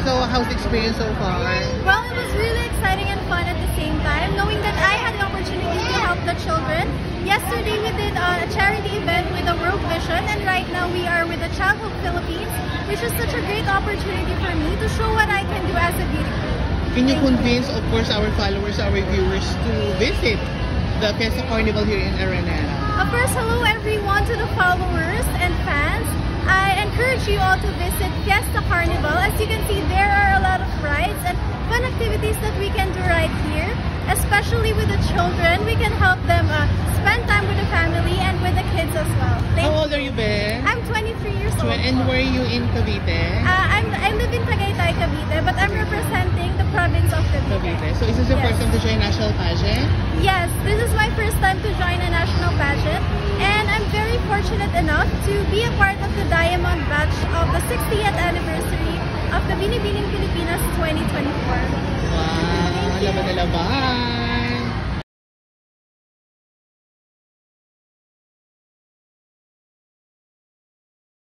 So how's the experience so far? Well, it was really exciting and fun at the same time, knowing that I had the opportunity to help the children. Yesterday we did a charity event with the World Vision, and right now we are with the Child Hope Philippines, which is such a great opportunity for me to show what I can do as a beauty queen. Can you convince, of course, our followers, our viewers to visit the Fiesta Carnival here in Araneta? Of course, hello everyone to the followers and fans. I encourage you all to visit Fiesta Carnival. As you can see, there are a lot of rides and fun activities that we can do right here, especially with the children. We can help them spend time with the family and with the kids as well. How old are you, Be? I'm 23 years old. And were you in Cavite? I live in Tagaytay, Cavite, but I'm representing the province of Cavite. So is this your first time to join national pageant? Yes, this is my first time to join a national pageant, and I'm very fortunate enough to be a part of the Diamond Batch of the 60th anniversary of the Binibining Pilipinas 2024. Wow, laban na laban!